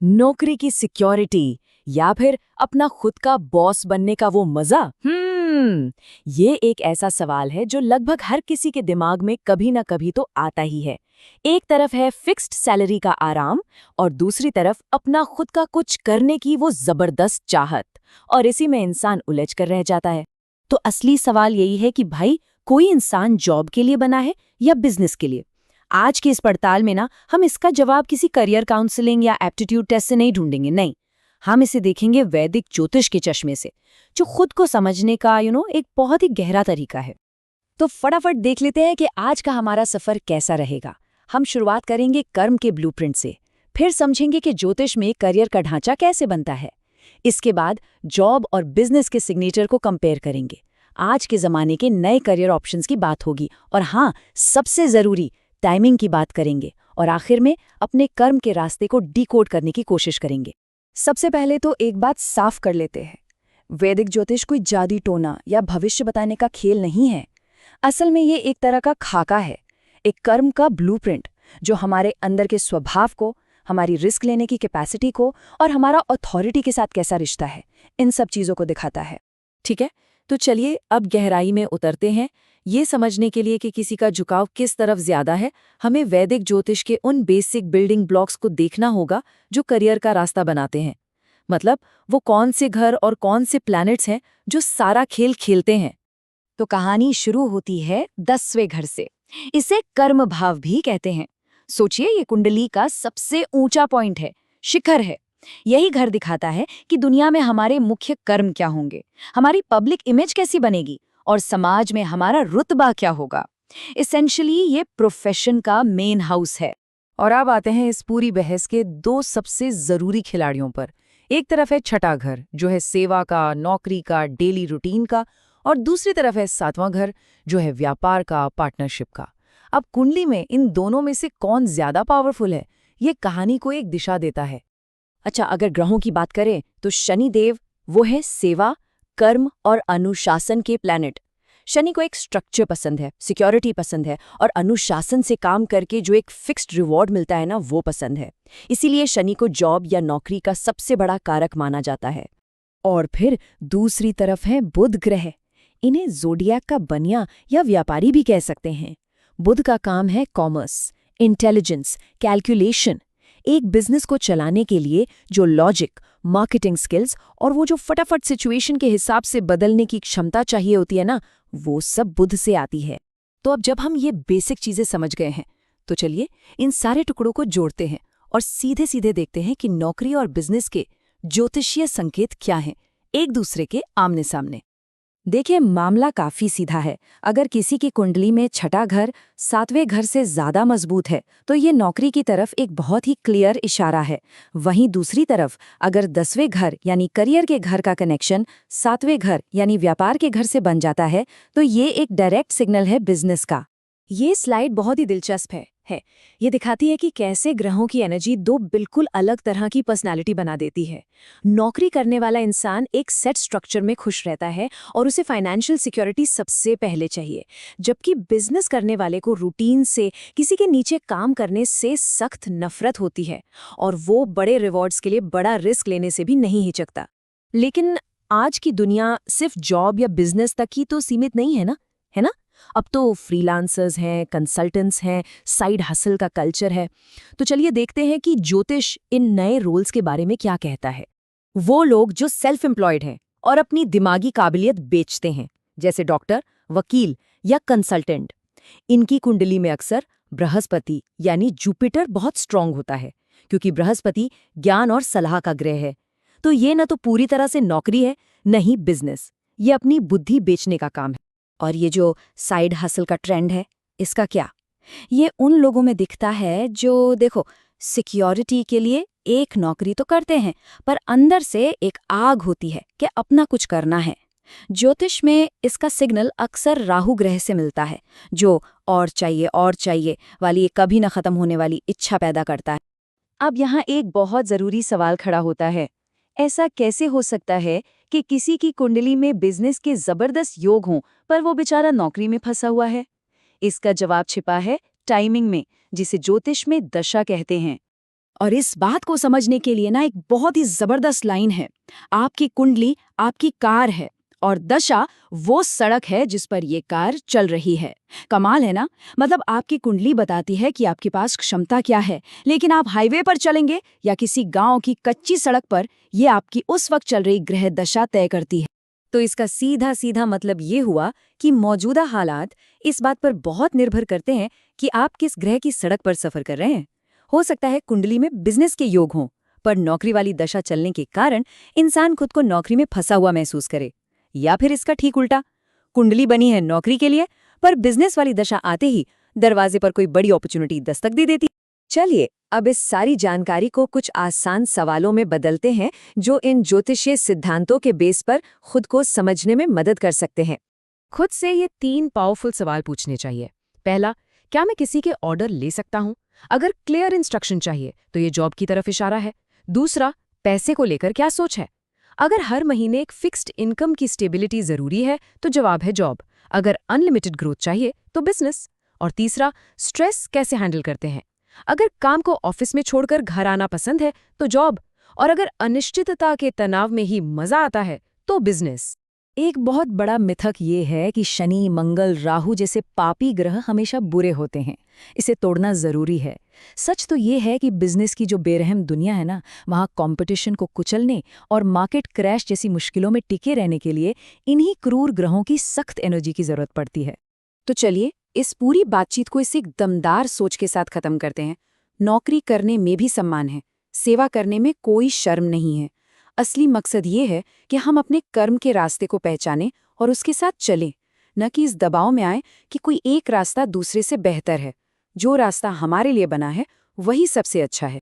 नौकरी की सिक्योरिटी या फिर अपना खुद का बॉस बनने का वो मजा? ये एक ऐसा सवाल है जो लगभग हर किसी के दिमाग में कभी ना कभी तो आता ही है। एक तरफ है फिक्स्ड सैलरी का आराम और दूसरी तरफ अपना खुद का कुछ करने की वो जबरदस्त चाहत, और इसी में इंसान उलझ कर रह जाता है। तो असली सवाल यही है कि भाई, कोई इंसान जॉब के लिए बना है या बिजनेस के लिए? आज की इस पड़ताल में ना हम इसका जवाब किसी करियर काउंसलिंग या एप्टीट्यूड टेस्ट से नहीं ढूंढेंगे, नहीं। हम इसे देखेंगे वैदिक ज्योतिष के चश्मे से, जो खुद को समझने का एक बहुत ही गहरा तरीका है। तो फटाफट देख लेते हैं कि आज का हमारा सफर कैसा रहेगा। हम शुरुआत करेंगे कर्म के ब्लूप्रिंट से, फिर समझेंगे कि ज्योतिष में करियर का ढांचा कैसे बनता है। इसके बाद जॉब और बिजनेस के सिग्नेचर को कंपेयर करेंगे। आज के जमाने के नए करियर ऑप्शंस की बात होगी, और हाँ, सबसे जरूरी टाइमिंग की बात करेंगे, और आखिर में अपने कर्म के रास्ते को डिकोड करने की कोशिश करेंगे। सबसे पहले तो एक बात साफ कर लेते हैं, वैदिक ज्योतिष कोई जादू टोना या भविष्य बताने का खेल नहीं है। असल में ये एक तरह का खाका है, एक कर्म का ब्लूप्रिंट, जो हमारे अंदर के स्वभाव को, हमारी रिस्क लेने की कैपेसिटी को और हमारा अथॉरिटी के साथ कैसा रिश्ता है, इन सब चीज़ों को दिखाता है। ठीक है, तो चलिए अब गहराई में उतरते हैं। ये समझने के लिए कि किसी का झुकाव किस तरफ ज्यादा है, हमें वैदिक ज्योतिष के उन बेसिक बिल्डिंग ब्लॉक्स को देखना होगा जो करियर का रास्ता बनाते हैं। मतलब वो कौन से घर और कौन से प्लैनेट्स हैं जो सारा खेल खेलते हैं। तो कहानी शुरू होती है 10वें घर से। इसे कर्म भाव भी कहते हैं। सोचिए, ये कुंडली का सबसे ऊंचा पॉइंट है, शिखर है। यही घर दिखाता है कि दुनिया में हमारे मुख्य कर्म क्या होंगे, हमारी पब्लिक इमेज कैसी बनेगी और समाज में हमारा रुतबा क्या होगा। इसेंशियली ये प्रोफेशन का मेन हाउस है। और अब आते हैं इस पूरी बहस के दो सबसे जरूरी खिलाड़ियों पर। एक तरफ है छठा घर, जो है सेवा का, नौकरी का, डेली रूटीन का, और दूसरी तरफ है 7वां घर, जो है व्यापार का, पार्टनरशिप का। अब कुंडली में इन दोनों में से कौन ज्यादा पावरफुल है, ये कहानी को एक दिशा देता है। अच्छा, अगर ग्रहों की बात करें तो शनि देव वो है सेवा, कर्म और अनुशासन के प्लैनेट। शनि को एक स्ट्रक्चर पसंद है, सिक्योरिटी पसंद है, और अनुशासन से काम करके जो एक फिक्स्ड रिवॉर्ड मिलता है ना, वो पसंद है। इसीलिए शनि को जॉब या नौकरी का सबसे बड़ा कारक माना जाता है। और फिर दूसरी तरफ है बुध ग्रह। इन्हें ज़ोडिएक का बनिया या व्यापारी भी कह सकते हैं। बुध का काम है कॉमर्स, इंटेलिजेंस, कैलकुलेशन। एक बिजनेस को चलाने के लिए जो लॉजिक, मार्केटिंग स्किल्स और वो जो फटाफट सिचुएशन के हिसाब से बदलने की क्षमता चाहिए होती है ना, वो सब बुध से आती है। तो अब जब हम ये बेसिक चीजें समझ गए हैं, तो चलिए इन सारे टुकड़ों को जोड़ते हैं और सीधे सीधे देखते हैं कि नौकरी और बिजनेस के ज्योतिषीय संकेत क्या हैं, एक दूसरे के आमने सामने। देखिए, मामला काफी सीधा है। अगर किसी की कुंडली में छठा घर 7वें घर से ज्यादा मजबूत है, तो ये नौकरी की तरफ एक बहुत ही क्लियर इशारा है। वहीं दूसरी तरफ अगर 10वें घर यानी करियर के घर का कनेक्शन 7वें घर यानी व्यापार के घर से बन जाता है, तो ये एक डायरेक्ट सिग्नल है बिजनेस का। ये स्लाइड बहुत ही दिलचस्प है। ये दिखाती है कि कैसे ग्रहों की एनर्जी दो बिल्कुल अलग तरह की पर्सनालिटी बना देती है। नौकरी करने वाला इंसान एक सेट स्ट्रक्चर में खुश रहता है और उसे फाइनेंशियल सिक्योरिटी सबसे पहले चाहिए, जबकि बिजनेस करने वाले को रूटीन से, किसी के नीचे काम करने से सख्त नफरत होती है, और वो बड़े रिवॉर्ड्स के लिए बड़ा रिस्क लेने से भी नहीं हिचकता। लेकिन आज की दुनिया सिर्फ जॉब या बिजनेस तक ही तो सीमित नहीं है ना? अब तो फ्रीलांसर्स हैं, कंसल्टेंट्स हैं, साइड हसल का कल्चर है। तो चलिए देखते हैं कि ज्योतिष इन नए रोल्स के बारे में क्या कहता है। वो लोग जो सेल्फ एम्प्लॉयड हैं और अपनी दिमागी काबिलियत बेचते हैं, जैसे डॉक्टर, वकील या कंसल्टेंट, इनकी कुंडली में अक्सर बृहस्पति यानी जुपिटर बहुत स्ट्रांग होता है, क्योंकि बृहस्पति ज्ञान और सलाह का ग्रह है। तो ये न तो पूरी तरह से नौकरी है, न ही बिजनेस। ये अपनी बुद्धि बेचने का काम है। और ये जो साइड हसल का ट्रेंड है, इसका क्या? ये उन लोगों में दिखता है जो, देखो, सिक्योरिटी के लिए एक नौकरी तो करते हैं, पर अंदर से एक आग होती है कि अपना कुछ करना है। ज्योतिष में इसका सिग्नल अक्सर राहु ग्रह से मिलता है, जो और चाहिए वाली एक कभी न खत्म होने वाली इच्छा पैदा करता है। अब यहाँ एक बहुत जरूरी सवाल खड़ा होता है। ऐसा कैसे हो सकता है कि किसी की कुंडली में बिजनेस के जबरदस्त योग हों, पर वो बेचारा नौकरी में फंसा हुआ है? इसका जवाब छिपा है टाइमिंग में, जिसे ज्योतिष में दशा कहते हैं। और इस बात को समझने के लिए ना एक बहुत ही जबरदस्त लाइन है। आपकी कुंडली आपकी कार है और दशा वो सड़क है जिस पर ये कार चल रही है। कमाल है ना? मतलब आपकी कुंडली बताती है कि आपके पास क्षमता क्या है, लेकिन आप हाईवे पर चलेंगे या किसी गांव की कच्ची सड़क पर, ये आपकी उस वक्त चल रही ग्रह दशा तय करती है। तो इसका सीधा सीधा मतलब ये हुआ कि मौजूदा हालात इस बात पर बहुत निर्भर करते हैं कि आप किस ग्रह की सड़क पर सफर कर रहे हैं। हो सकता है कुंडली में बिजनेस के योग हों, पर नौकरी वाली दशा चलने के कारण इंसान खुद को नौकरी में फंसा हुआ महसूस करे। या फिर इसका ठीक उल्टा, कुंडली बनी है नौकरी के लिए, पर बिजनेस वाली दशा आते ही दरवाजे पर कोई बड़ी अपॉर्चुनिटी दस्तक दे देती। चलिए अब इस सारी जानकारी को कुछ आसान सवालों में बदलते हैं जो इन ज्योतिषीय सिद्धांतों के बेस पर खुद को समझने में मदद कर सकते हैं। खुद से ये 3 पावरफुल सवाल पूछने चाहिए। पहला, क्या मैं किसी के ऑर्डर ले सकता हूं? अगर क्लियर इंस्ट्रक्शन चाहिए तो ये जॉब की तरफ इशारा है। दूसरा, पैसे को लेकर क्या सोच है? अगर हर महीने एक फिक्स्ड इनकम की स्टेबिलिटी जरूरी है तो जवाब है जॉब। अगर अनलिमिटेड ग्रोथ चाहिए तो बिजनेस। और तीसरा, स्ट्रेस कैसे हैंडल करते हैं? अगर काम को ऑफिस में छोड़कर घर आना पसंद है तो जॉब, और अगर अनिश्चितता के तनाव में ही मजा आता है तो बिजनेस। एक बहुत बड़ा मिथक ये है कि शनि, मंगल, राहु जैसे पापी ग्रह हमेशा बुरे होते हैं। इसे तोड़ना जरूरी है। सच तो ये है कि बिजनेस की जो बेरहम दुनिया है ना, वहाँ कंपटीशन को कुचलने और मार्केट क्रैश जैसी मुश्किलों में टिके रहने के लिए इन्हीं क्रूर ग्रहों की सख्त एनर्जी की जरूरत पड़ती है। तो चलिए इस पूरी बातचीत को इस एक दमदार सोच के साथ खत्म करते हैं। नौकरी करने में भी सम्मान है, सेवा करने में कोई शर्म नहीं है। असली मकसद ये है कि हम अपने कर्म के रास्ते को पहचानें और उसके साथ चलें, न कि इस दबाव में आए कि कोई एक रास्ता दूसरे से बेहतर है। जो रास्ता हमारे लिए बना है वही सबसे अच्छा है।